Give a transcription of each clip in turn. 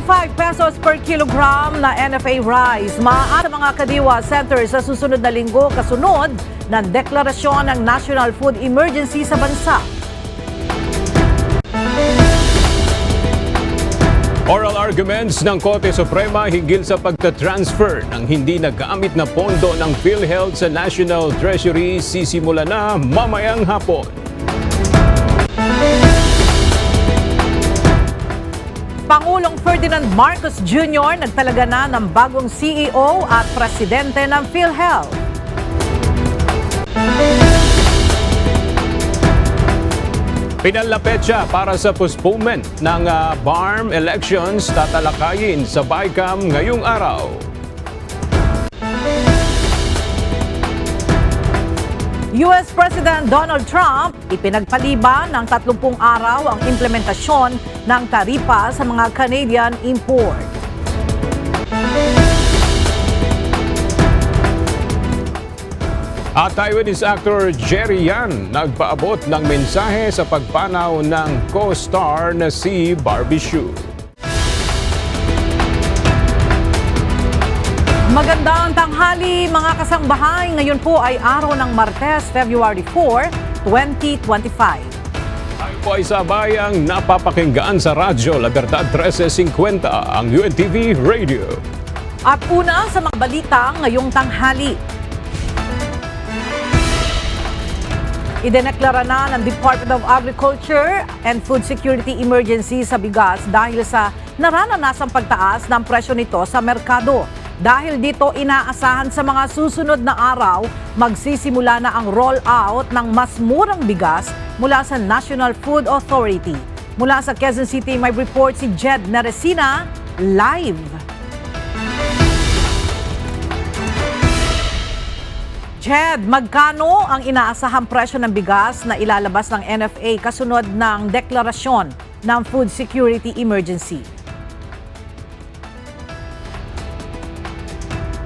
pesos per kilogram na NFA rice maaari sa mga kadiwa centers sa susunod na linggo kasunod ng deklarasyon ng National Food Emergency sa bansa. Oral arguments ng Korte Suprema hinggil sa pagtatransfer ng hindi nagamit na pondo ng PhilHealth sa National Treasury sisimula na mamayang hapon. Pangulong Ferdinand Marcos Jr. nagtalaga na ng bagong CEO at presidente ng PhilHealth. Pinalapetsa para sa postponement ng BARM elections tatalakayin sa BICAM ngayong araw. US President Donald Trump ipinagpaliban ng 30 araw ang implementasyon ng taripa sa mga Canadian import. At Taiwanese actor Jerry Yan nagpaabot ng mensahe sa pagpanaw ng co-star na si Barbie Hsu. Magandang tanghali mga kasangbahay. Ngayon po ay araw ng Martes, February 4, 2025. Tayo po ay sabayang napapakinggan sa Radyo La Verdad 1350, ang UNTV Radio. At una sa mga balita ngayong tanghali. Idineklara na ng Department of Agriculture and Food Security emergency sa bigas dahil sa naranasang pagtaas ng presyo nito sa merkado. Dahil dito inaasahan sa mga susunod na araw, magsisimula na ang roll-out ng mas murang bigas mula sa National Food Authority. Mula sa Quezon City, may report si Jed Naresina live. Jed, magkano ang inaasahang presyo ng bigas na ilalabas ng NFA kasunod ng deklarasyon ng Food Security Emergency?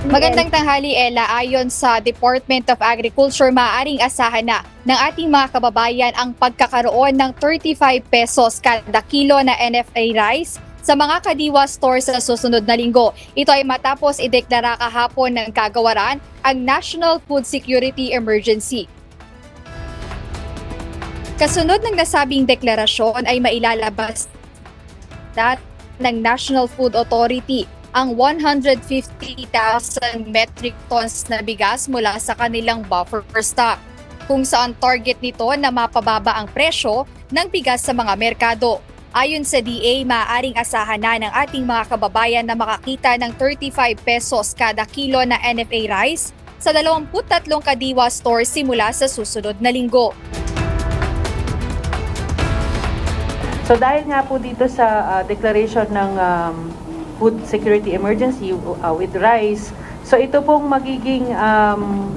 Magandang tanghali, Ella. Ayon sa Department of Agriculture, maaaring asahan na ng ating mga kababayan ang pagkakaroon ng 35 pesos kada kilo na NFA rice sa mga kadiwa stores sa susunod na linggo. Ito ay matapos ideklara kahapon ng kagawaran ang National Food Security Emergency. Kasunod ng nasabing deklarasyon ay mailalabas ng National Food Authority ang 150,000 metric tons na bigas mula sa kanilang buffer stock, kung saan target nito na mapababa ang presyo ng bigas sa mga merkado. Ayon sa DA, maaaring asahan na ng ating mga kababayan na makakita ng 35 pesos kada kilo na NFA rice sa 23 kadiwa stores simula sa susunod na linggo. So dahil nga po dito sa declaration ng Food Security Emergency with rice, so ito pong magiging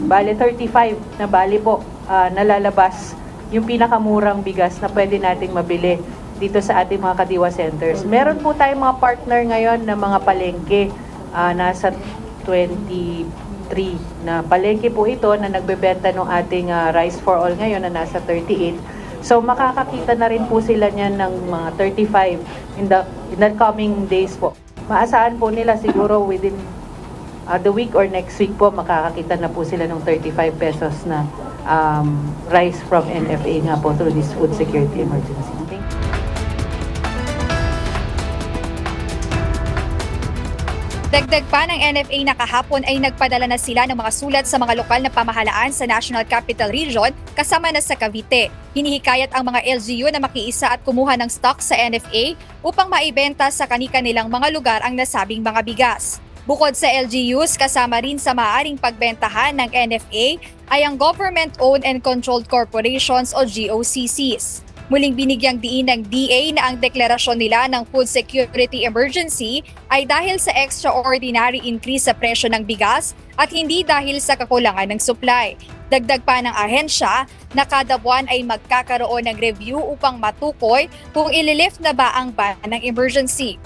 bale 35 na bale po nalalabas yung pinakamurang bigas na pwede nating mabili dito sa ating mga kadiwa centers. Meron po tayong mga partner ngayon na mga palengke, nasa 23 na palengke po ito na nagbebenta ng ating rice for all ngayon na nasa 38. So makakakita na rin po sila niyan ng mga 35 in the coming days po. Maasahan po nila siguro within the week or next week po makakakita na po sila ng 35 pesos na rice from NFA nga po through this food security emergency. Dagdag pa ng NFA na kahapon ay nagpadala na sila ng mga sulat sa mga lokal na pamahalaan sa National Capital Region kasama na sa Cavite. Hinihikayat ang mga LGU na makiisa at kumuha ng stock sa NFA upang maibenta sa kani-kanilang mga lugar ang nasabing mga bigas. Bukod sa LGUs, kasama rin sa maaaring pagbentahan ng NFA ay ang Government-Owned and Controlled Corporations o GOCCs. Muling binigyang diin ng DA na ang deklarasyon nila ng Food Security Emergency ay dahil sa extraordinary increase sa presyo ng bigas at hindi dahil sa kakulangan ng supply. Dagdag pa ng ahensya na kada buwan ay magkakaroon ng review upang matukoy kung ililift na ba ang ban ng emergency.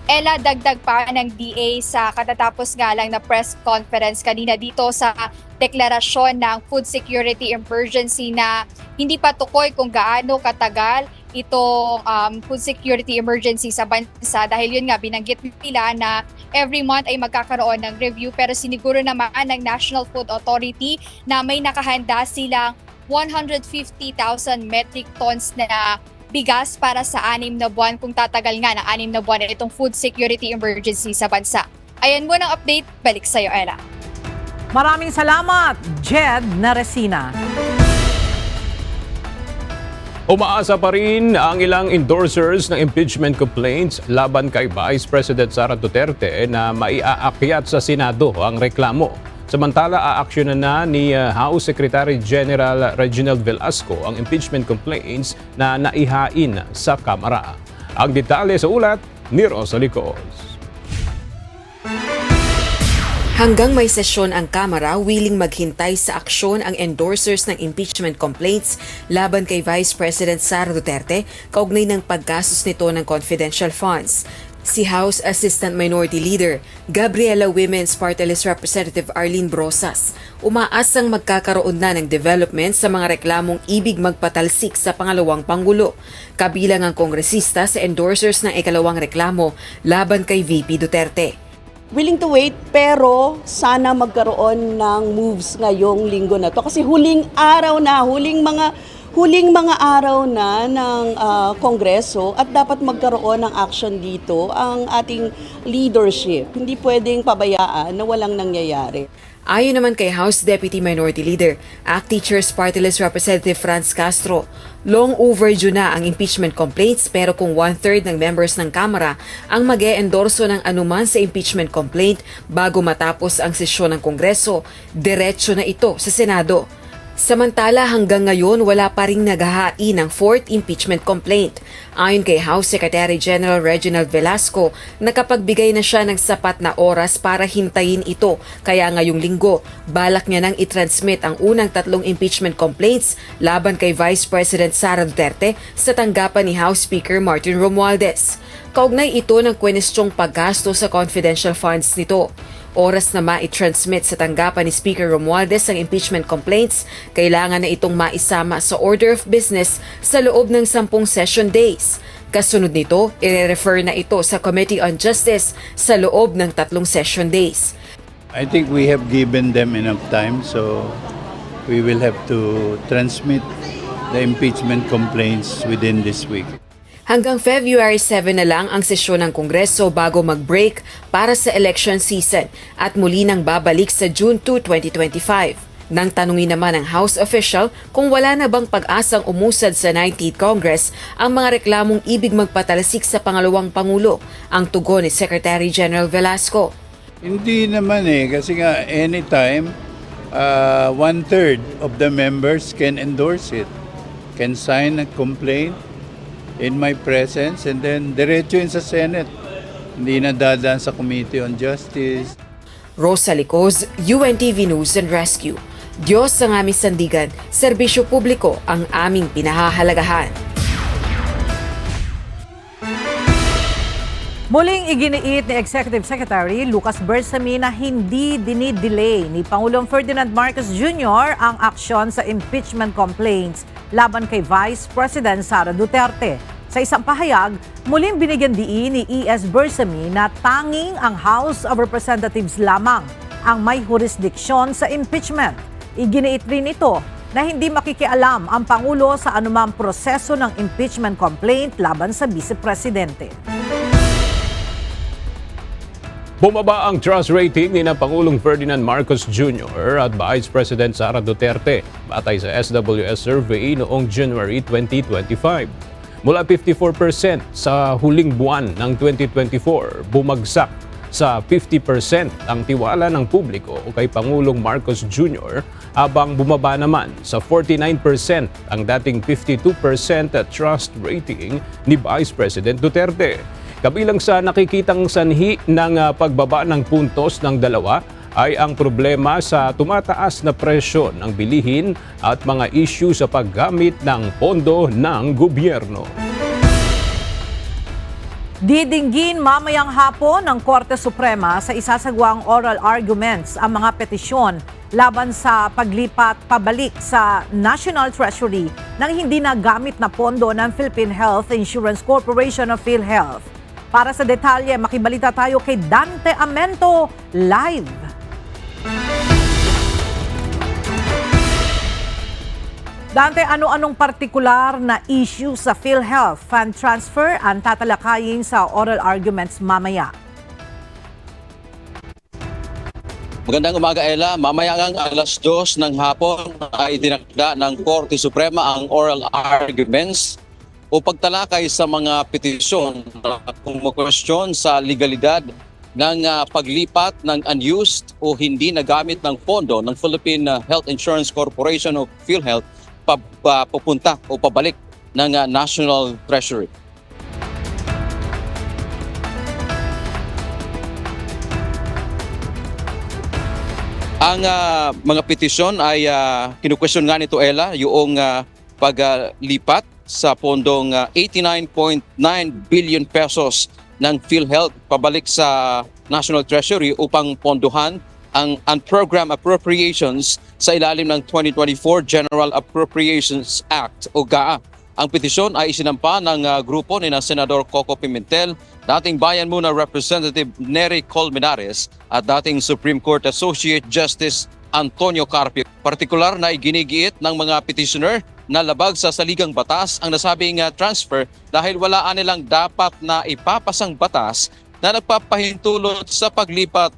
Ella, dagdag pa ng DA sa katatapos nga lang na press conference kanina dito sa deklarasyon ng Food Security Emergency na hindi pa tukoy kung gaano katagal itong food security emergency sa bansa dahil yun nga binanggit nila na every month ay magkakaroon ng review pero siniguro naman ng National Food Authority na may nakahanda silang 150,000 metric tons na bigas para sa 6 na buwan kung tatagal nga ng 6 na buwan itong food security emergency sa bansa. Ayan muna ang update. Balik sa'yo, Ella. Maraming salamat, Jed Naresina. Umaasa pa rin ang ilang endorsers ng impeachment complaints laban kay Vice President Sara Duterte na maiaakyat sa Senado ang reklamo. Samantala, aaksyonan na ni House Secretary General Reginald Velasco ang impeachment complaints na naihain sa Kamara. Ang detalye sa ulat ni Rosa Licos. Hanggang may sesyon ang Kamara, willing maghintay sa aksyon ang endorsers ng impeachment complaints laban kay Vice President Sara Duterte kaugnay ng paggastos nito ng confidential funds. Si House Assistant Minority Leader Gabriela Women's Party List Representative Arlene Brosas umaasang magkakaroon na ng development sa mga reklamong ibig magpatalsik sa pangalawang Pangulo. Kabilang ang kongresista sa endorsers ng ikalawang reklamo laban kay VP Duterte. Willing to wait pero sana magkaroon ng moves ngayong linggo na to kasi huling mga araw na ng Kongreso at dapat magkaroon ng action dito ang ating leadership. Hindi pwedeng pabayaan na walang nangyayari. Ayon naman kay House Deputy Minority Leader, ACT Teachers Party List Representative Franz Castro, long overdue na ang impeachment complaints pero kung 1/3 ng members ng Kamara ang mag-e-endorso ng anuman sa impeachment complaint bago matapos ang sesyon ng Kongreso, diretso na ito sa Senado. Samantala hanggang ngayon wala pa ring naghahain ng 4th impeachment complaint. Ayon kay House Secretary General Reginald Velasco, nakapagbigay na siya ng sapat na oras para hintayin ito. Kaya ngayong linggo, balak niya nang i-transmit ang unang 3 impeachment complaints laban kay Vice President Sara Duterte sa tanggapan ni House Speaker Martin Romualdez. Kaugnay ito ng kwenestyong paggasto sa confidential funds nito. Oras na ma-transmit sa tanggapan ni Speaker Romualdez ang impeachment complaints, kailangan na itong maisama sa order of business sa loob ng 10 session days. Kasunod nito, i-refer na ito sa Committee on Justice sa loob ng 3 session days. I think we have given them enough time, so we will have to transmit the impeachment complaints within this week. Hanggang February 7 na lang ang sesyon ng Kongreso bago mag-break para sa election season at muli nang babalik sa June 2, 2025. Nang tanungin naman ng House official kung wala na bang pag-asang umusad sa 19th Congress ang mga reklamong ibig magpatalasik sa pangalawang Pangulo, ang tugon ni Secretary General Velasco. Hindi naman kasi nga anytime 1/3 of the members can endorse it, can sign a complaint in my presence and then diretso yun sa Senate. Hindi na dadaan sa Committee on Justice. Rosa Licos, UNTV News and Rescue. Diyos ang aming sandigan, serbisyo publiko ang aming pinahahalagahan. Muling iginiit ni Executive Secretary Lucas Bersamin na hindi dinidelay ni Pangulong Ferdinand Marcos Jr. ang aksyon sa impeachment complaints laban kay Vice President Sara Duterte. Sa isang pahayag, muling binigyan diin ni E.S. Bersamin na tanging ang House of Representatives lamang ang may jurisdiksyon sa impeachment. Iginiit rin ito na hindi makikialam ang Pangulo sa anumang proseso ng impeachment complaint laban sa Vice Presidente. Bumaba ang trust rating ni Pangulong Ferdinand Marcos Jr. at Vice President Sara Duterte batay sa SWS survey noong January 2025. Mula 54% sa huling buwan ng 2024, bumagsak sa 50% ang tiwala ng publiko kay Pangulong Marcos Jr. habang bumaba naman sa 49% ang dating 52% trust rating ni Vice President Duterte. Kabilang sa nakikitang sanhi ng pagbaba ng puntos ng dalawa ay ang problema sa tumataas na presyo ng bilihin at mga issue sa paggamit ng pondo ng gobyerno. Didinggin mamayang hapon ng Korte Suprema sa isasagawang oral arguments ang mga petisyon laban sa paglipat pabalik sa National Treasury ng hindi nagamit na pondo ng Philippine Health Insurance Corporation of PhilHealth. Para sa detalye, makibalita tayo kay Dante Amento live. Dante, ano-anong partikular na issue sa PhilHealth fund transfer ang tatalakayin sa oral arguments mamaya? Magandang umaga, Ella. Mamaya ngang alas 2 ng hapon ay tinakda ng Korte Suprema ang oral arguments o pagtalakay sa mga petisyon na kumokwestiyon sa legalidad ng paglipat ng unused o hindi nagamit ng pondo ng Philippine Health Insurance Corporation o PhilHealth papunta o pabalik ng National Treasury. Ang mga petisyon ay kinukwestiyon nga nito, Ella, yung paglipat sa pondong 89.9 billion pesos ng PhilHealth pabalik sa National Treasury upang pondohan ang unprogrammed appropriations sa ilalim ng 2024 General Appropriations Act o GAA. Ang petisyon ay isinampa ng grupo ni Senador Coco Pimentel, dating Bayan Muna Representative Nery Colmenares at dating Supreme Court Associate Justice Antonio Carpio. Partikular na iginigiit ng mga petitioner na labag sa saligang batas ang nasabing transfer dahil wala nilang dapat na ipapasang batas na nagpapahintulot sa paglipat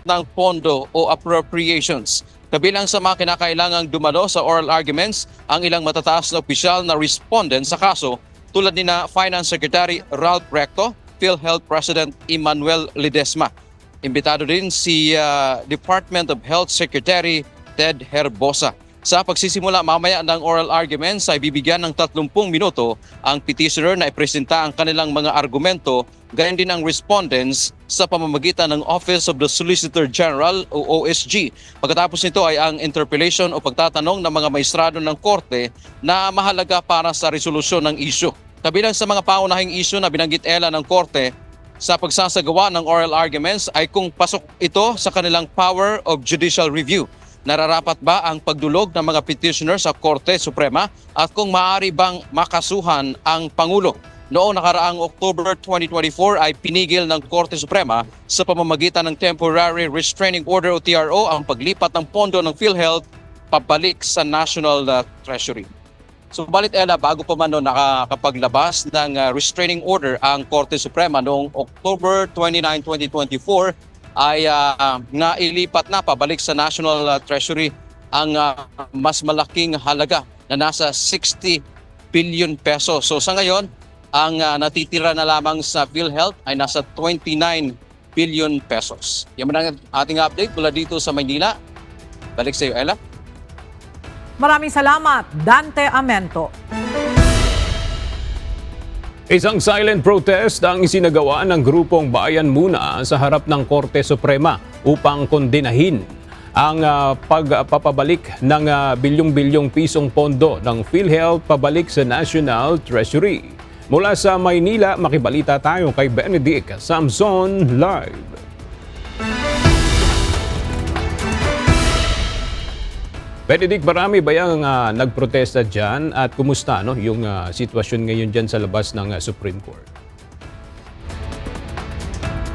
ng pondo o appropriations. Kabilang sa mga kinakailangang dumalo sa oral arguments ang ilang matataas na opisyal na respondent sa kaso tulad ni na Finance Secretary Ralph Recto, PhilHealth President Emmanuel Ledesma. Imbitado din si Department of Health Secretary Ted Herbosa. Sa pagsisimula mamaya ng oral arguments ay bibigyan ng 30 minuto ang petitioner na ipresenta ang kanilang mga argumento, gayon din ang respondents sa pamamagitan ng Office of the Solicitor General o OSG. Pagkatapos nito ay ang interpellation o pagtatanong ng mga maestrado ng korte na mahalaga para sa resolusyon ng issue. Kabilang sa mga paunahing issue na binanggit, Ella, ng korte sa pagsasagawa ng oral arguments ay kung pasok ito sa kanilang power of judicial review. Nararapat ba ang pagdulog ng mga petitioner sa Korte Suprema at kung maaari bang makasuhan ang Pangulo? Noong nakaraang October 2024 ay pinigil ng Korte Suprema sa pamamagitan ng Temporary Restraining Order o TRO ang paglipat ng pondo ng PhilHealth pabalik sa National Treasury. Subalit, Ella, bago pa man nakakapaglabas ng restraining order ang Korte Suprema noong October 29, 2024 ay nailipat na pabalik sa National Treasury ang mas malaking halaga na nasa 60 billion pesos. So sa ngayon, ang natitira na lamang sa PhilHealth ay nasa 29 billion pesos. Yan ang ating update mula dito sa Maynila. Balik sa iyo, Ella. Maraming salamat, Dante Amento. Isang silent protest ang isinagawa ng grupong Bayan Muna sa harap ng Korte Suprema upang kondenahin ang pagpapabalik ng bilyong-bilyong pisong pondo ng PhilHealth pabalik sa National Treasury. Mula sa Maynila, makibalita tayo kay Benedict Samson live. Benedict, marami ba yung nagprotesta dyan at kumusta yung sitwasyon ngayon dyan sa labas ng Supreme Court?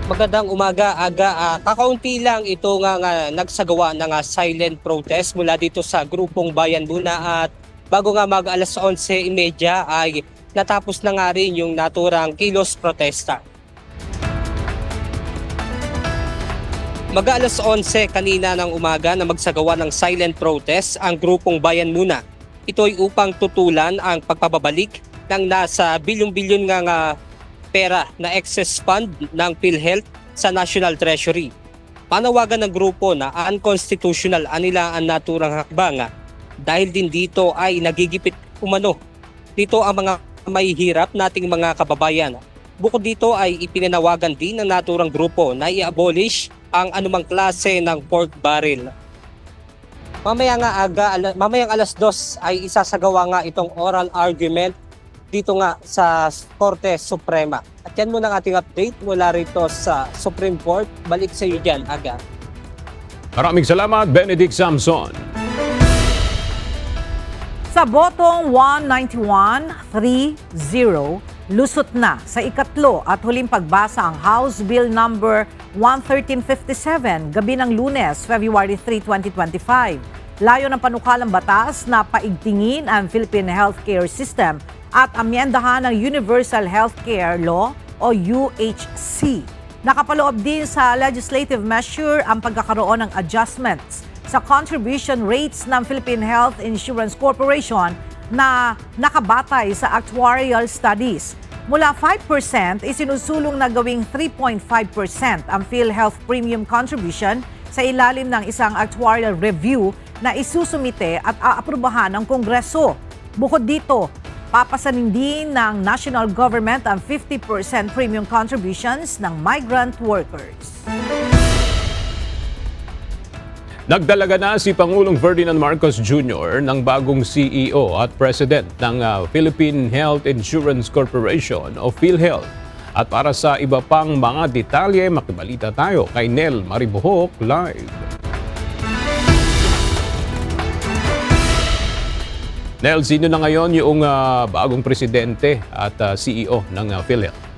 Magandang umaga, Aga. Kakaunti lang ito nga nagsagawa ng silent protest mula dito sa grupong Bayan Muna at bago nga mag alas 11:30 ay natapos na nga rin yung naturang kilos protesta. Mag-alas 11 kanina ng umaga na magsagawa ng silent protest ang grupong Bayan Muna. Ito ay upang tutulan ang pagpapabalik ng nasa bilyong-bilyon nga pera na excess fund ng PhilHealth sa National Treasury. Panawagan ng grupo na unconstitutional anila ang naturang hakbang dahil din dito ay nagigipit umano dito ang mga mahihirap nating mga kababayan. Bukod dito ay ipinanawagan din ng naturang grupo na i-abolish ang anumang klase ng pork barrel. Mamayang alas 2 ay isasagawa nga itong oral argument dito nga sa Korte Suprema. At yan muna ang ating update mula rito sa Supreme Court. Balik sa iyo dyan, Aga. Maraming salamat, Benedict Samson. Sa botong 191-3-0, lusot na sa ikatlo at huling pagbasa ang House Bill number 11357 gabi ng Lunes, February 3, 2025. Layo ng panukalang batas na paigtingin ang Philippine Healthcare System at amyendahan ang Universal Healthcare Law o UHC. Nakapaloob din sa legislative measure ang pagkakaroon ng adjustments sa contribution rates ng Philippine Health Insurance Corporation na nakabatay sa actuarial studies. Mula 5%, isinusulong na gawing 3.5% ang PhilHealth premium contribution sa ilalim ng isang actuarial review na isusumite at aaprubahan ng Kongreso. Bukod dito, papasanin din ng national government ang 50% premium contributions ng migrant workers. Nagdalaga na si Pangulong Ferdinand Marcos Jr. ng bagong CEO at President ng Philippine Health Insurance Corporation o PhilHealth. At para sa iba pang mga detalye, makibalita tayo kay Nel Maribohok live. Nel, sino na ngayon yung bagong presidente at CEO ng PhilHealth?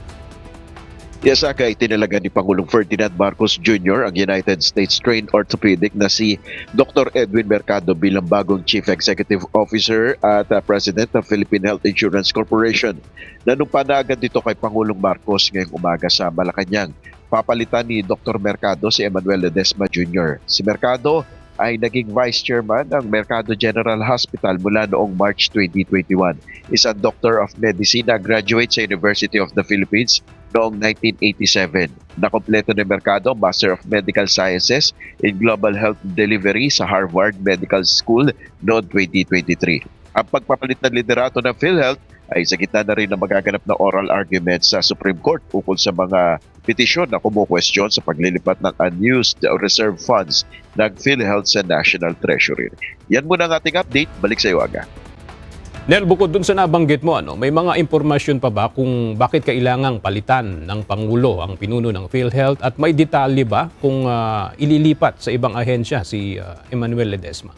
Yes, Aka, itinalaga ni Pangulong Ferdinand Marcos Jr. ang United States Trained Orthopedic na si Dr. Edwin Mercado bilang bagong Chief Executive Officer at President ng Philippine Health Insurance Corporation. Nanumpa na agad dito kay Pangulong Marcos ngayong umaga sa Malacanang. Papalitan ni Dr. Mercado si Emmanuel Ledesma Jr. Si Mercado ay naging Vice Chairman ng Mercado General Hospital mula noong March 2021. Isang Doctor of Medicine na graduate sa University of the Philippines noong 1987. Nakompleto ni Mercado Master of Medical Sciences in Global Health Delivery sa Harvard Medical School noong 2023. Ang pagpapalit ng liderato ng PhilHealth ay sa gitna na rin na magaganap na oral argument sa Supreme Court ukol sa mga petisyon na kumukwestiyon sa paglilipat ng unused reserve funds ng PhilHealth sa National Treasury. Yan muna ang ating update. Balik sa iyo, Aga. Nel, bukod dun sa nabanggit mo, may mga impormasyon pa ba kung bakit kailangang palitan ng Pangulo ang pinuno ng PhilHealth at may detalye ba kung ililipat sa ibang ahensya si Emmanuel Ledesma?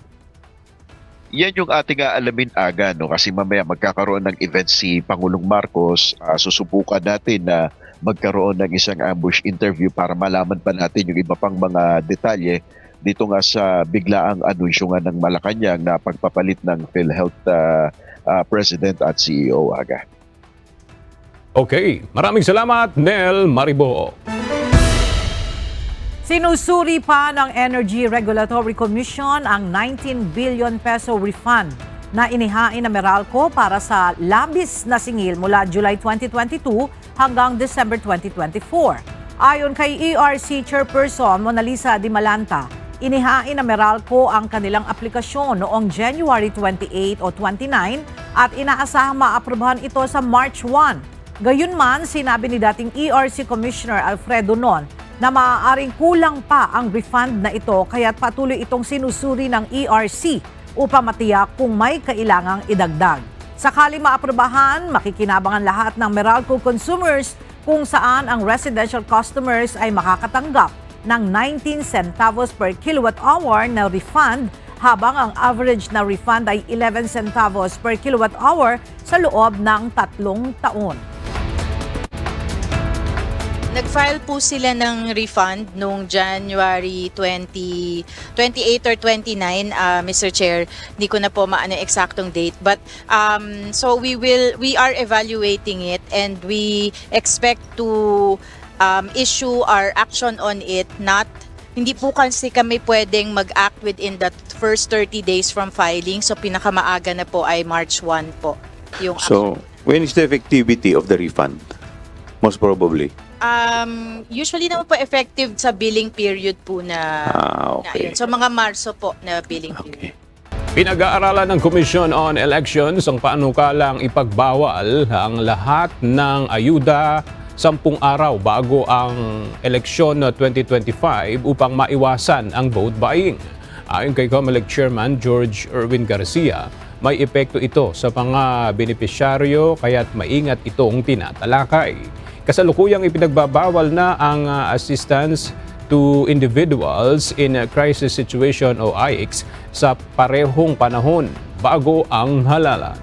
Yan yung ating alamin, Aga, no? Kasi mamaya magkakaroon ng event si Pangulong Marcos. Susubukan natin na magkaroon ng isang ambush interview para malaman pa natin yung iba pang mga detalye dito nga sa biglaang anunsyo nga ng Malacanang na pagpapalit ng PhilHealth President at CEO, Aga. Okay, maraming salamat, Nel Maribo. Sinusuri pa ng Energy Regulatory Commission ang 19 billion peso refund na inihain ng Meralco para sa labis na singil mula July 2022 hanggang December 2024. Ayon kay ERC Chairperson Mona Lisa Di Malanta, inihain ng Meralco ang kanilang aplikasyon noong January 28 o 29 at inaasahang maaprubahan ito sa March 1. Gayunman, sinabi ni dating ERC Commissioner Alfredo Non na maaaring kulang pa ang refund na ito kaya't patuloy itong sinusuri ng ERC upang matiyak kung may kailangang idagdag. Sakali maaprubahan, makikinabangan lahat ng Meralco consumers kung saan ang residential customers ay makakatanggap ng 19 centavos per kilowatt hour na refund habang ang average na refund ay 11 centavos per kilowatt hour sa loob ng 3 taon. Nag-file po sila ng refund noong January 28 or 29, Mr. Chair. Hindi ko na po maano eksaktong date. But so we are evaluating it and we expect to issue our action on it. Hindi po kasi kami pwedeng mag-act within the first 30 days from filing. So pinakamaaga na po ay March 1 po yung action. So when is the effectivity of the refund? Most probably. Usually naman po effective sa billing period po na, okay. na yun. So mga Marso po na billing period. Okay. Pinag-aaralan ng Commission on Elections ang panukalang ipagbawal ang lahat ng ayuda 10 araw bago ang eleksyon 2025 upang maiwasan ang vote buying. Ayon kay COMELEC Chairman George Erwin Garcia, may epekto ito sa mga benepisyaryo kaya't maingat itong tinatalakay. Kasalukuyang ipinagbabawal na ang assistance to individuals in a crisis situation o AICS sa parehong panahon bago ang halalan.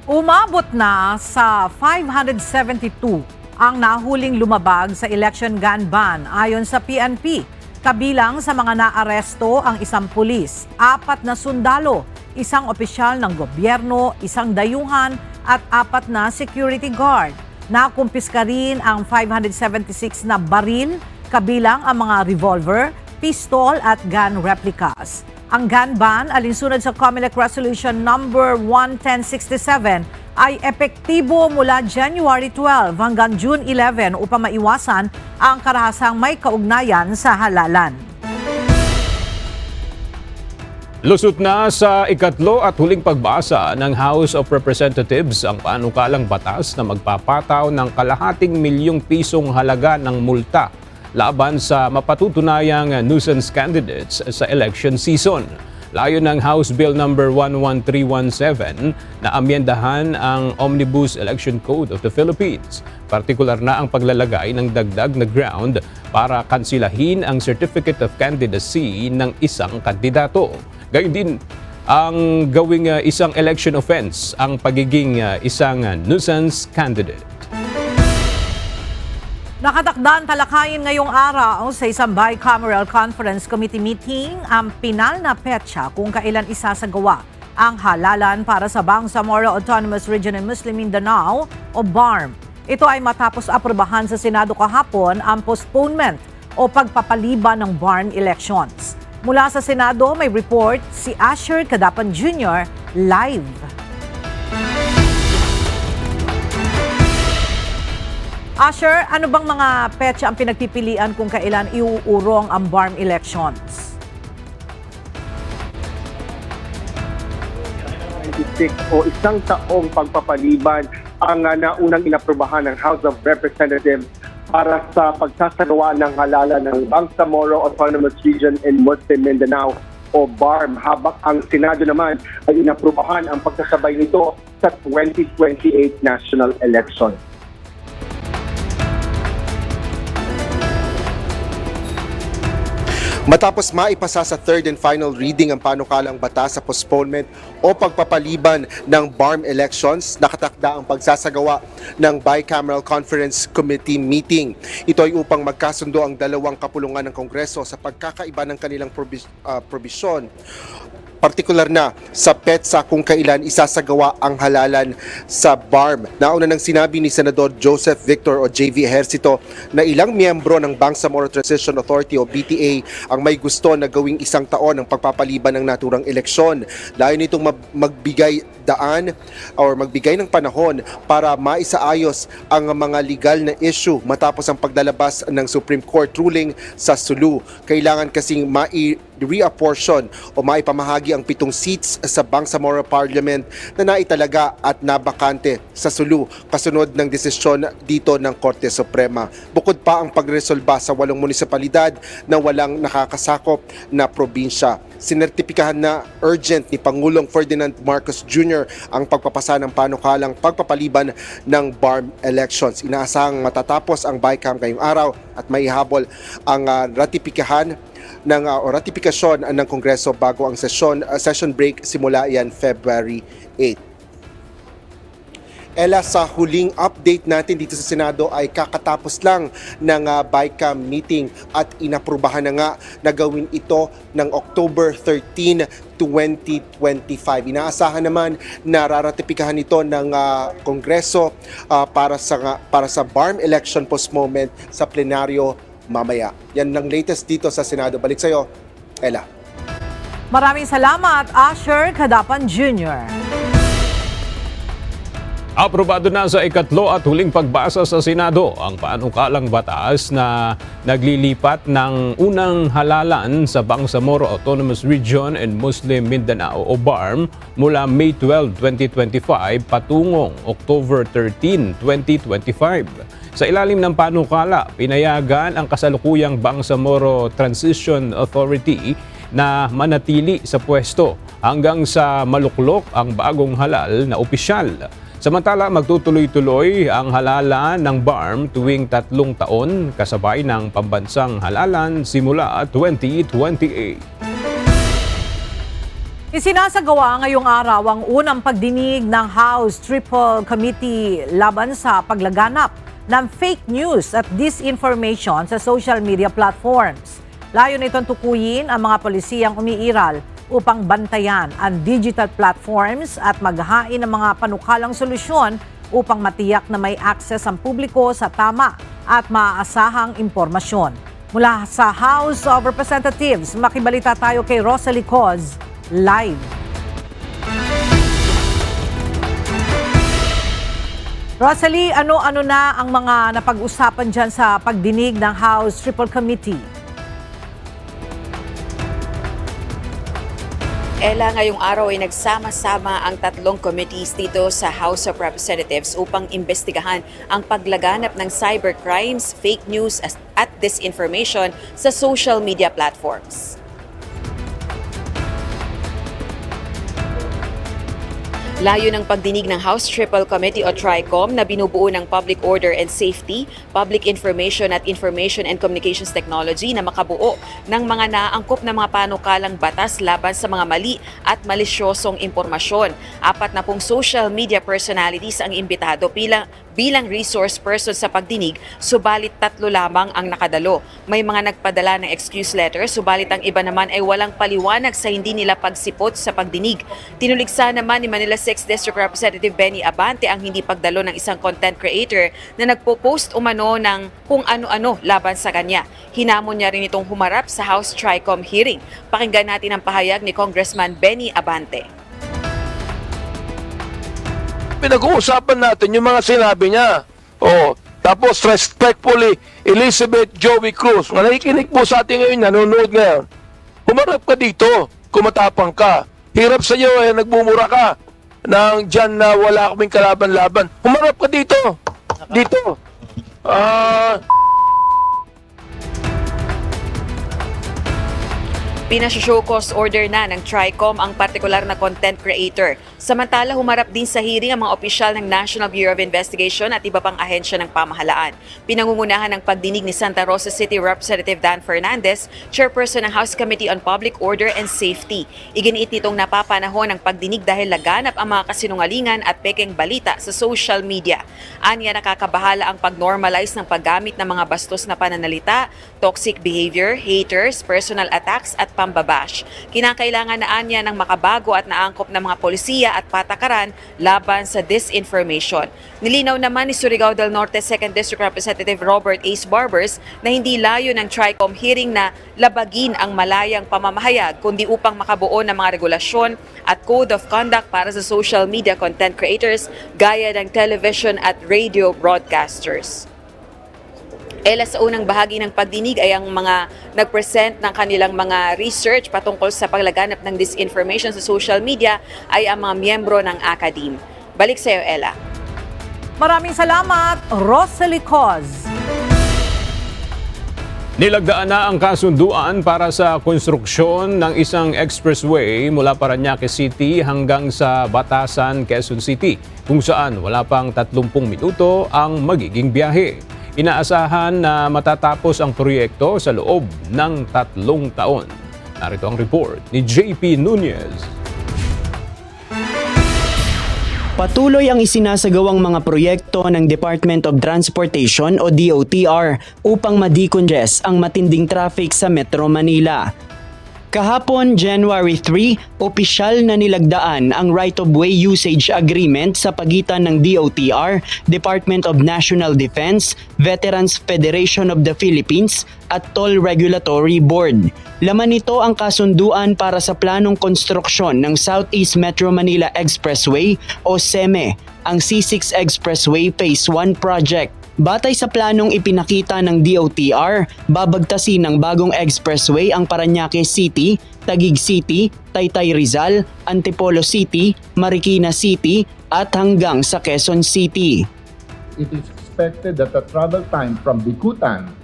Umabot na sa 572 ang nahuling lumabag sa election gun ban ayon sa PNP. Kabilang sa mga naaresto ang isang pulis, 4 na sundalo, isang opisyal ng gobyerno, isang dayuhan at 4 na security guard. Nakumpiska rin ang 576 na baril, kabilang ang mga revolver, pistol at gun replicas. Ang gun ban, alinsunod sa COMELEC Resolution number 1167, ay epektibo mula January 12 hanggang June 11 upang maiwasan ang karahasang may kaugnayan sa halalan. Lusot na sa ikatlo at huling pagbasa ng House of Representatives ang panukalang batas na magpapataw ng ₱250,000 halaga ng multa laban sa mapatutunayang nuisance candidates sa election season. Layo ng House Bill number 11317 na amyendahan ang Omnibus Election Code of the Philippines. Partikular na ang paglalagay ng dagdag na ground para kansilahin ang Certificate of Candidacy ng isang kandidato. Gayun din ang gawing isang election offense ang pagiging isang nuisance candidate. Nakatakdang talakayin ngayong araw sa isang bicameral conference committee meeting ang pinal na petsa kung kailan isasagawa ang halalan para sa Bangsamoro Autonomous Region in Muslim Mindanao o BARM. Ito ay matapos aprobahan sa Senado kahapon ang postponement o pagpapaliban ng BARM elections. Mula sa Senado, may report si Asher Cadapan Jr. live. Asher, ano bang mga petsa ang pinagpipilian kung kailan iuurong ang BARM elections? O isang taong pagpapaliban ang naunang inaprobahan ng House of Representatives para sa pagsasagawa ng halalan ng Bangsamoro Autonomous Region in Muslim Mindanao o BARM, habang ang Senado naman ay inaprobahan ang pagsasabay nito sa 2028 national election. Matapos maipasa sa third and final reading ang panukalang batas sa postponement o pagpapaliban ng BARM elections, nakatakda ang pagsasagawa ng Bicameral Conference Committee meeting. Ito ay upang magkasundo ang dalawang kapulungan ng Kongreso sa pagkakaiba ng kanilang probisyon, partikular na sa petsa kung kailan isasagawa ang halalan sa BARM. Nauna nang sinabi ni Senador Joseph Victor o JV Ejercito na ilang miyembro ng Bangsamoro Transition Authority o BTA ang may gusto na gawing isang taon ang pagpapaliban ng naturang eleksyon. Layo nitong magbigay daan or magbigay ng panahon para maisaayos ang mga legal na issue matapos ang paglalabas ng Supreme Court ruling sa Sulu. Kailangan kasing reapportion o maipamahagi ang 7 seats sa Bangsamoro Parliament na naitalaga at nabakante sa Sulu kasunod ng desisyon dito ng Korte Suprema. Bukod pa ang pagresolba sa 8 munisipalidad na walang nakakasakop na probinsya. Sinertipikahan na urgent ni Pangulong Ferdinand Marcos Jr. ang pagpapasa ng panukalang pagpapaliban ng BARM elections. Inaasahang matatapos ang BICAM ngayong araw at maihabol ang ratifikasyon ng Kongreso bago ang session break simula yan February 8. Ella, sa huling update natin dito sa Senado ay kakatapos lang ng BICAM meeting at inaprubahan na nga na gawin ito ng October 13, 2025. Inaasahan naman na raratipikahan ito ng Kongreso para sa BARM election postponement sa plenaryo mamaya. Yan ang latest dito sa Senado. Balik sa'yo, Ella. Maraming salamat, Asher Cadapan Jr. Aprobado na sa ikatlo at huling pagbasa sa Senado ang panukalang batas na naglilipat ng unang halalan sa Bangsamoro Autonomous Region in Muslim Mindanao o BARM mula May 12, 2025 patungong October 13, 2025. Sa ilalim ng panukala, pinayagan ang kasalukuyang Bangsamoro Transition Authority na manatili sa pwesto hanggang sa maluklok ang bagong halal na opisyal. Samantala, magtutuloy-tuloy ang halalan ng BARM tuwing 3 taon kasabay ng pambansang halalan simula 2028. Isinasagawa ngayong araw ang unang pagdinig ng House Triple Committee laban sa paglaganap ng fake news at disinformation sa social media platforms. Layon itong tukuyin ang mga polisiyang umiiral upang bantayan ang digital platforms at maghain ng mga panukalang solusyon upang matiyak na may access ang publiko sa tama at maaasahang impormasyon. Mula sa House of Representatives, makibalita tayo kay Rosalie Coz, live. Rosalie, ano-ano na ang mga napag-usapan dyan sa pagdinig ng House Triple Committee? Ella, ngayong araw ay nagsama-sama ang 3 committees dito sa House of Representatives upang imbestigahan ang paglaganap ng cybercrimes, fake news at disinformation sa social media platforms. Layo ng pagdinig ng House Triple Committee o TRICOM na binubuo ng Public Order and Safety, Public Information at Information and Communications Technology na makabuo ng mga naaangkop na mga panukalang batas laban sa mga mali at malisyosong impormasyon. 40 social media personalities ang imbitado bilang resource person sa pagdinig, subalit 3 lamang ang nakadalo. May mga nagpadala ng excuse letter, subalit ang iba naman ay walang paliwanag sa hindi nila pagsipot sa pagdinig. Tinuligsa naman ni Manila 6th District Representative Benny Abante ang hindi pagdalo ng isang content creator na nagpo-post umano ng kung ano-ano laban sa kanya. Hinamon niya rin itong humarap sa House TRICOM hearing. Pakinggan natin ang pahayag ni Congressman Benny Abante. Pinag-uusapan natin yung mga sinabi niya. Tapos respectfully, Elizabeth Joey Cruz, na nakikinig po sa atin ngayon, nanonood ngayon. Humarap ka dito, kumatapang ka. Hirap sa iyo, nagmumura ka nang dyan na wala kaming kalaban-laban. Humarap ka dito. Dito. Pinashow cause order na ng TRICOM ang partikular na content creator. Samantala, humarap din sa hearing ang mga opisyal ng National Bureau of Investigation at iba pang ahensya ng pamahalaan. Pinangungunahan ng pagdinig ni Santa Rosa City Representative Dan Fernandez, chairperson ng House Committee on Public Order and Safety. Iginiit nitong napapanahon ang pagdinig dahil laganap ang mga kasinungalingan at pekeng balita sa social media. Anya, nakakabahala ang pag-normalize ng paggamit ng mga bastos na pananalita, toxic behavior, haters, personal attacks at pambabash. Kinakailangan na anya ng makabago at naangkop ng mga polisiya at patakaran laban sa disinformation. Nilinaw naman ni Surigao del Norte 2nd District Representative Robert Ace Barbers na hindi layo ng TRICOM hearing na labagin ang malayang pamamahayag kundi upang makabuo ng mga regulasyon at code of conduct para sa social media content creators gaya ng television at radio broadcasters. Ela, sa unang bahagi ng pagdinig ay ang mga nag-present ng kanilang mga research patungkol sa paglaganap ng disinformation sa social media ay ang mga miyembro ng ACADIM. Balik sa iyo, Ella. Maraming salamat, Rosalie Coz. Nilagdaan na ang kasunduan para sa konstruksyon ng isang expressway mula Parañaque City hanggang sa Batasan, Quezon City, kung saan wala pang 30 minuto ang magiging biyahe. Inaasahan na matatapos ang proyekto sa loob ng 3 taon. Narito ang report ni JP Nunez. Patuloy ang isinasagawang mga proyekto ng Department of Transportation o DOTR upang ma-decongest ang matinding traffic sa Metro Manila. Kahapon, January 3, opisyal na nilagdaan ang right-of-way usage agreement sa pagitan ng DOTR, Department of National Defense, Veterans Federation of the Philippines at Toll Regulatory Board. Laman nito ang kasunduan para sa planong konstruksyon ng Southeast Metro Manila Expressway o SEME, ang C6 Expressway Phase 1 project. Batay sa planong ipinakita ng DOTR, babagtasin ng bagong expressway ang Parañaque City, Taguig City, Taytay Rizal, Antipolo City, Marikina City at hanggang sa Quezon City. It is expected that the travel time from Bicutan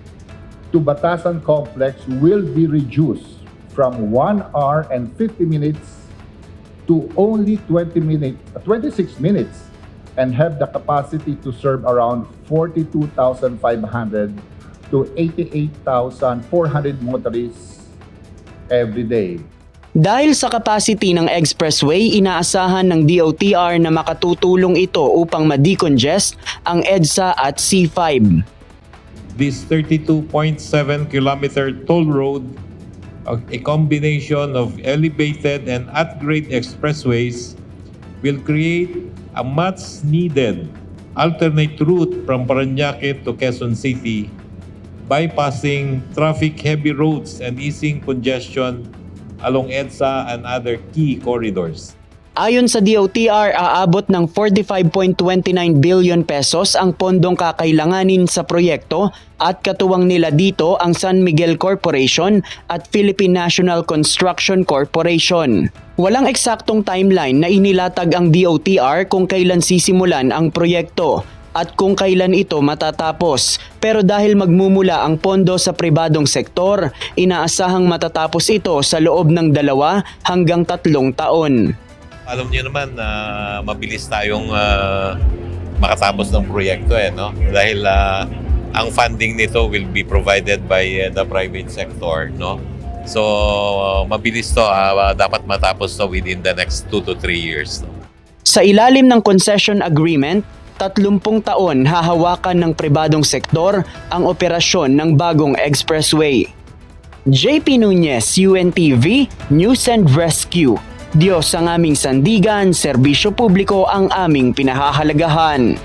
to Batasan Complex will be reduced from 1 hour and 50 minutes to only 26 minutes and have the capacity to serve around 42,500 to 88,400 motorists every day. Dahil sa capacity ng expressway, inaasahan ng DOTR na makatutulong ito upang ma-decongest ang EDSA at C5. This 32.7 kilometer toll road, a combination of elevated and upgrade expressways, will create a much needed alternate route from Parañaque to Quezon City, bypassing traffic heavy roads and easing congestion along EDSA and other key corridors. Ayon sa DOTR, aabot ng 45.29 billion pesos ang pondong kakailanganin sa proyekto at katuwang nila dito ang San Miguel Corporation at Philippine National Construction Corporation. Walang eksaktong timeline na inilatag ang DOTR kung kailan sisimulan ang proyekto at kung kailan ito matatapos. Pero dahil magmumula ang pondo sa pribadong sektor, inaasahang matatapos ito sa loob ng 2 hanggang 3 taon. Alam niyo naman na mabilis tayong makatapos ng proyekto no? Dahil ang funding nito will be provided by the private sector, no? So mabilis to, dapat matapos to within the next 2 to 3 years. No? Sa ilalim ng concession agreement, 30 taon hahawakan ng pribadong sektor ang operasyon ng bagong expressway. JP Nunez, UNTV, News and Rescue. Diyos ang aming sandigan, serbisyo publiko ang aming pinahahalagahan.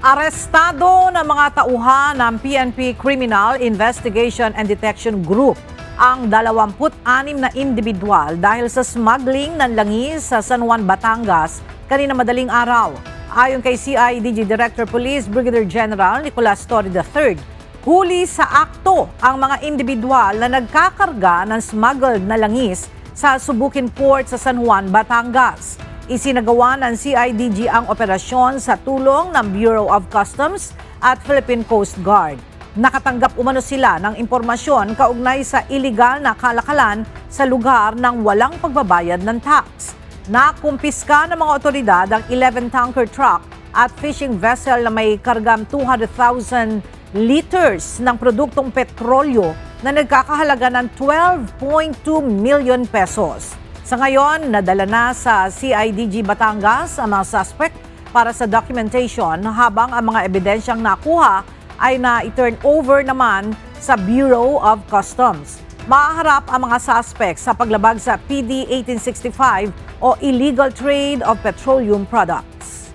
Arestado ng mga tauhan ng PNP Criminal Investigation and Detection Group ang 26 na individual dahil sa smuggling ng langis sa San Juan, Batangas kanina madaling araw. Ayon kay CIDG Director Police Brigadier General Nicolas Torre III, huli sa akto ang mga individual na nagkakarga ng smuggled na langis sa Subukin Port sa San Juan, Batangas. Isinagawa ng CIDG ang operasyon sa tulong ng Bureau of Customs at Philippine Coast Guard. Nakatanggap umano sila ng impormasyon kaugnay sa iligal na kalakalan sa lugar ng walang pagbabayad ng tax. Nakumpiska ng mga otoridad ang 11 tanker truck at fishing vessel na may kargam 200,000 liters ng produktong petrolyo na nagkakahalaga ng 12.2 million pesos. Sa ngayon, nadala na sa CIDG Batangas ang mga suspect para sa documentation habang ang mga ebidensyang nakuha ay na-turn over naman sa Bureau of Customs. Maaharap ang mga suspects sa paglabag sa PD 1865 o illegal trade of petroleum products.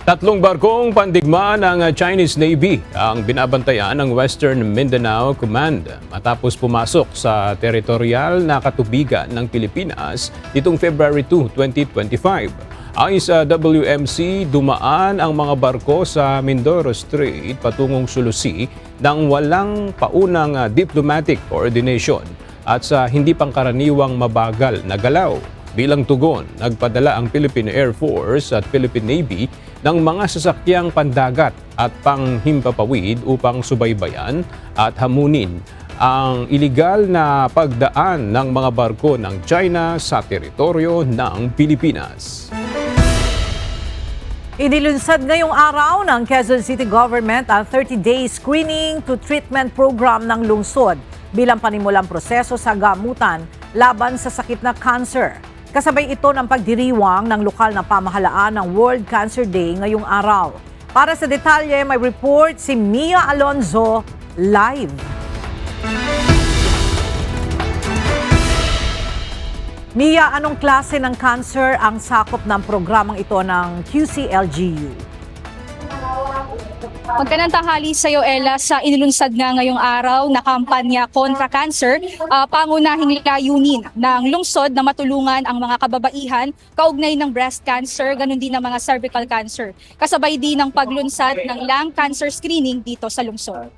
3 barkong pandigma ng Chinese Navy ang binabantayan ng Western Mindanao Command matapos pumasok sa teritorial na katubigan ng Pilipinas nitong February 2, 2025. Ayon sa WMC, dumaan ang mga barko sa Mindoro Strait patungong Sulusi nang walang paunang diplomatic coordination at sa hindi pangkaraniwang mabagal na galaw. Bilang tugon, nagpadala ang Philippine Air Force at Philippine Navy ng mga sasakyang pandagat at panghimpapawid upang subaybayan at hamunin ang iligal na pagdaan ng mga barko ng China sa teritoryo ng Pilipinas. Inilunsad ngayong araw ng Quezon City Government ang 30-day screening to treatment program ng lungsod bilang panimulang proseso sa gamutan laban sa sakit na cancer. Kasabay ito ng pagdiriwang ng lokal na pamahalaan ng World Cancer Day ngayong araw. Para sa detalye, may report si Mia Alonzo live. Mia, anong klase ng cancer ang sakop ng programang ito ng QCLGU? Magandang tanghali sa iyo, Ella. Sa inilunsad nga ngayong araw na kampanya kontra cancer, pangunahing layunin ng lungsod na matulungan ang mga kababaihan kaugnay ng breast cancer, ganun din ng mga cervical cancer. Kasabay din ng paglunsad ng lung cancer screening dito sa lungsod.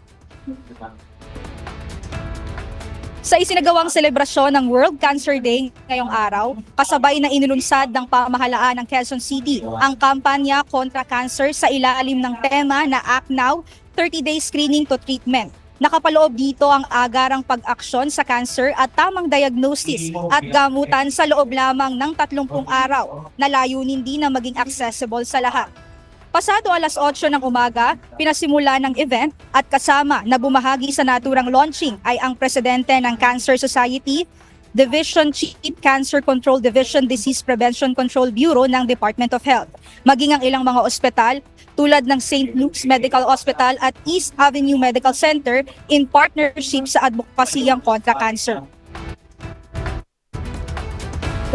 Sa isinagawang selebrasyon ng World Cancer Day ngayong araw, kasabay na inilunsad ng pamahalaan ng Quezon City ang kampanya kontra cancer sa ilalim ng tema na Act Now, 30-day screening to treatment. Nakapaloob dito ang agarang pag-aksyon sa cancer at tamang diagnosis at gamutan sa loob lamang ng 30 araw na layunin din na maging accessible sa lahat. Pasado alas 8 ng umaga, pinasimula ng event at kasama na bumahagi sa naturang launching ay ang presidente ng Cancer Society, Division Chief Cancer Control Division Disease Prevention Control Bureau ng Department of Health, maging ang ilang mga ospital tulad ng St. Luke's Medical Hospital at East Avenue Medical Center in partnership sa advokasiyang kontra cancer.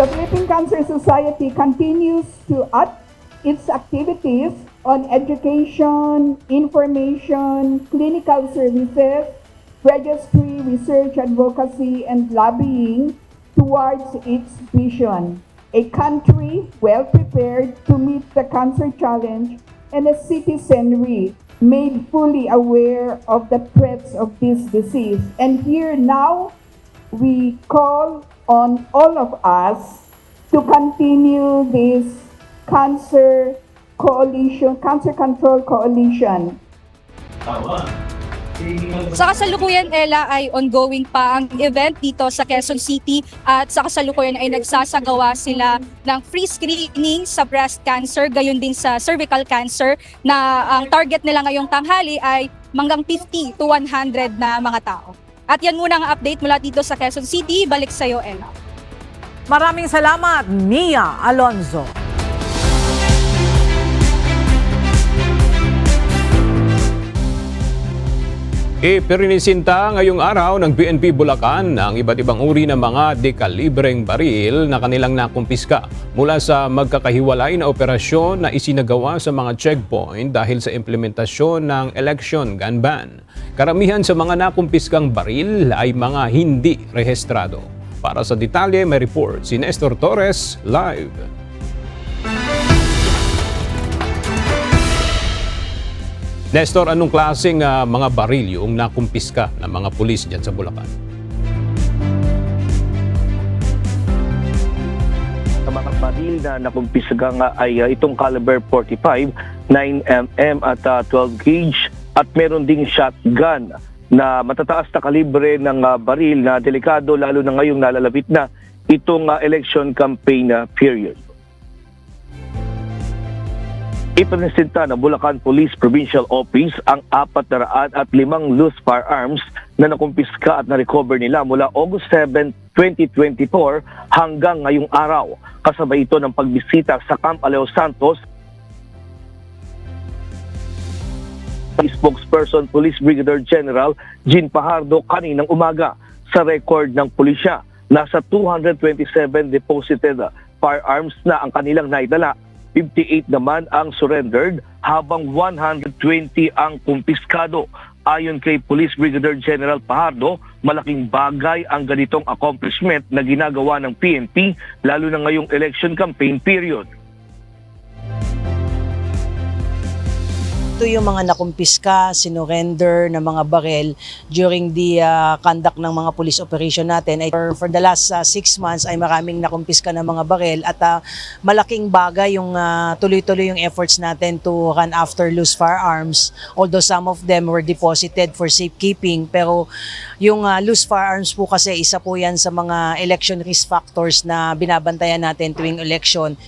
The Philippine Cancer Society continues to up its activities on education, information, clinical services, registry, research, advocacy, and lobbying towards its vision. A country well prepared to meet the cancer challenge and a citizenry made fully aware of the threats of this disease. And here now, we call on all of us to continue this cancer control coalition. Sa kasalukuyan, Ella, ay ongoing pa ang event dito sa Quezon City at sa kasalukuyan ay nagsasagawa sila ng free screening sa breast cancer, gayon din sa cervical cancer na ang target nila ngayong tanghali ay hanggang 50 to 100 na mga tao. At yan muna ang update mula dito sa Quezon City. Balik sa iyo, Ella. Maraming salamat, Mia Alonzo. Ipinrinisinta ngayong araw ng PNP Bulacan ang iba't ibang uri ng mga dekalibreng baril na kanilang nakumpiska mula sa magkakahiwalay na operasyon na isinagawa sa mga checkpoint dahil sa implementasyon ng election gun ban. Karamihan sa mga nakumpiskang baril ay mga hindi rehistrado. Para sa detalye, may report si Nestor Torres live. Nestor, anong klaseng mga baril yung nakumpiska ng mga pulis dyan sa Bulacan? Ang mga baril na nakumpiska nga ay itong caliber 45, 9mm at 12 gauge at meron ding shotgun na matataas na kalibre ng baril na delikado lalo na ngayong nalalapit na itong election campaign period. Ipinisita ng Bulacan Police Provincial Office ang 405 loose firearms na nakumpiska at na-recover nila mula August 7, 2024 hanggang ngayong araw. Kasabay ito ng pagbisita sa Camp Aleo Santos. Spokesperson Police Brigadier General Jean Pajardo kaninang umaga. Sa record ng pulisya, nasa 227 deposited firearms na ang kanilang naidala. 58 naman ang surrendered habang 120 ang kumpiskado. Ayon kay Police Brigadier General Pajardo, malaking bagay ang ganitong accomplishment na ginagawa ng PNP lalo na ngayong election campaign period. Ito yung mga nakumpiska, sinurrender ng mga barel during the conduct ng mga police operation natin. For the last 6 months ay maraming nakumpiska ng mga barel at malaking bagay yung tuloy-tuloy yung efforts natin to run after loose firearms. Although some of them were deposited for safekeeping, pero yung loose firearms po kasi isa po yan sa mga election risk factors na binabantayan natin tuwing election.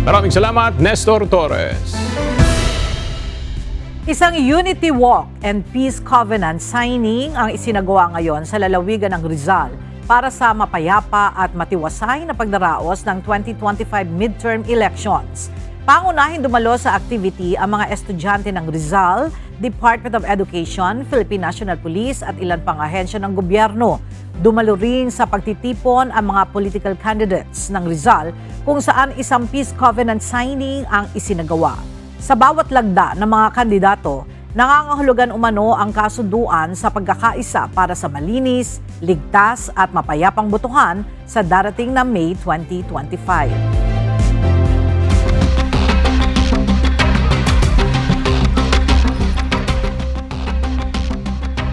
Maraming salamat, Nestor Torres. Isang Unity Walk and Peace Covenant signing ang isinagawa ngayon sa lalawigan ng Rizal para sa mapayapa at matiwasay na pagdaraos ng 2025 midterm elections. Pangunahin dumalo sa activity ang mga estudyante ng Rizal, Department of Education, Philippine National Police at ilan pang ahensya ng gobyerno. Dumalo rin sa pagtitipon ang mga political candidates ng Rizal kung saan isang peace covenant signing ang isinagawa. Sa bawat lagda ng mga kandidato, Nangangahulugan umano ang kasunduan sa pagkakaisa para sa malinis, ligtas at mapayapang botohan sa darating na May 2025.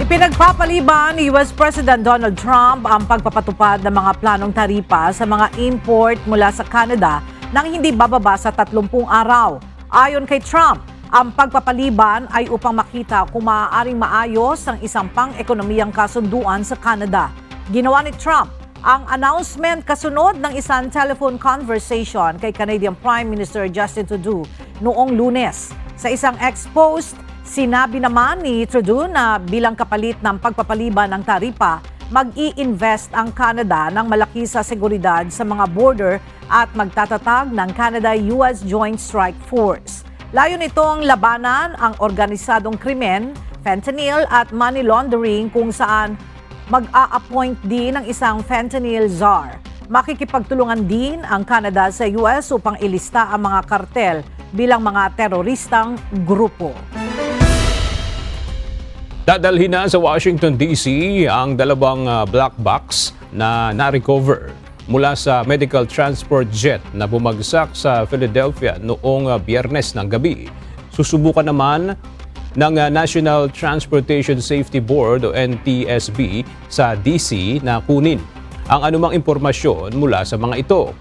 Ipinagpapaliban ni US President Donald Trump ang pagpapatupad ng mga planong taripa sa mga import mula sa Canada nang hindi bababa sa 30 araw. Ayon kay Trump, ang pagpapaliban ay upang makita kung maaaring maayos ang isang pang-ekonomiyang kasunduan sa Canada. Ginawa ni Trump ang announcement kasunod ng isang telephone conversation kay Canadian Prime Minister Justin Trudeau noong Lunes. Sa isang ex-post, sinabi naman ni Trudeau na bilang kapalit ng pagpapaliban ng taripa, mag-i-invest ang Canada ng malaki sa seguridad sa mga border at magtatatag ng Canada-US Joint Strike Force. Layo nitong labanan ang organisadong krimen, fentanyl at money laundering kung saan mag-a-appoint din ng isang fentanyl czar. Makikipagtulungan din ang Canada sa US upang ilista ang mga kartel bilang mga teroristang grupo. Dadalhin na sa Washington DC ang dalawang black box na na-recover mula sa medical transport jet na bumagsak sa Philadelphia noong Biyernes ng gabi. Susubukan naman ng National Transportation Safety Board o NTSB sa DC na kunin ang anumang impormasyon mula sa mga ito.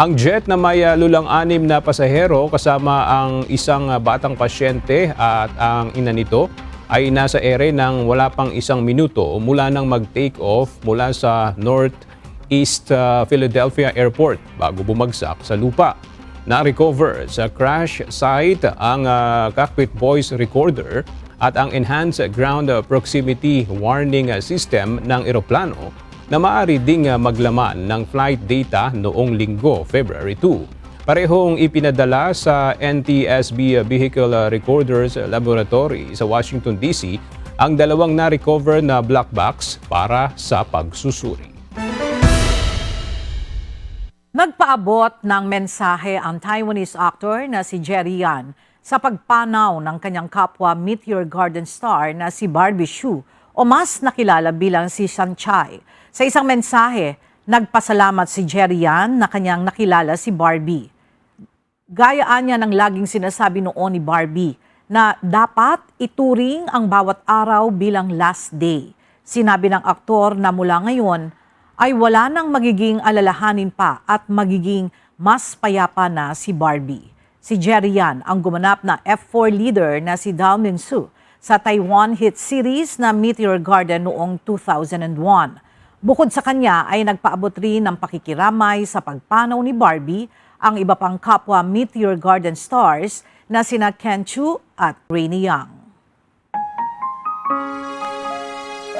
Ang jet na may lulang-anim na pasahero kasama ang isang batang pasyente at ang ina nito ay nasa ere ng wala pang isang minuto mula nang mag-take off mula sa Northeast Philadelphia Airport bago bumagsak sa lupa. Na-recover sa crash site ang cockpit voice recorder at ang enhanced ground proximity warning system ng eroplano na maaari ding maglaman ng flight data noong Linggo, February 2. Parehong ipinadala sa NTSB Vehicle Recorders Laboratory sa Washington, D.C. ang dalawang na-recover na black box para sa pagsusuri. Nagpaabot ng mensahe ang Taiwanese actor na si Jerry Yan sa pagpanaw ng kanyang kapwa Meteor Garden star na si Barbie Hsu o mas nakilala bilang si Sunshine. Sa isang mensahe, nagpasalamat si Jerry Yan na kanyang nakilala si Barbie. Gayaan niya ng laging sinasabi noon ni Barbie na dapat ituring ang bawat araw bilang last day. Sinabi ng aktor na mula ngayon ay wala nang magiging alalahanin pa at magiging mas payapa na si Barbie. Si Jerry Yan ang gumanap na F4 leader na si Dao Mingsu sa Taiwan hit series na Meteor Garden noong 2001. Bukod sa kanya ay nagpaabot rin ng pakikiramay sa pagpanaw ni Barbie ang iba pang kapwa Meteor Garden stars na sina Ken Chu at Rainy Yang.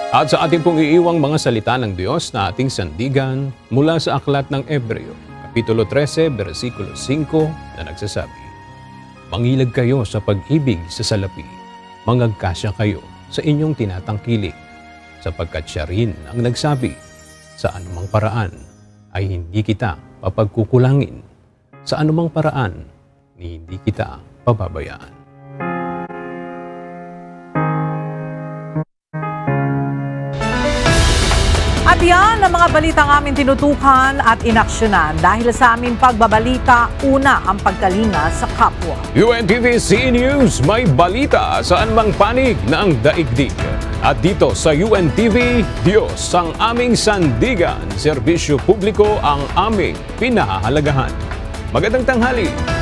At sa ating pong iiwang mga salita ng Diyos na ating sandigan mula sa Aklat ng Ebreo, Kapitulo 13, versikulo 5 na nagsasabi, Mangilag kayo sa pag-ibig sa salapi, mangagkasya kayo sa inyong tinatangkilik, sapagkat siya rin ang nagsabi, sa anumang paraan ay hindi kita papagkukulangin, sa anumang paraan ni hindi kita pababayaan. At yan ang mga balitang aming tinutukan at inaksyonan dahil sa aming pagbabalita, una ang pagkalinga sa kapwa. UNTV CE News, may balita saan mang panig ng daigdig. At dito sa UNTV, Diyos ang aming sandigan, serbisyo publiko ang aming pinahahalagahan. Magandang tanghali!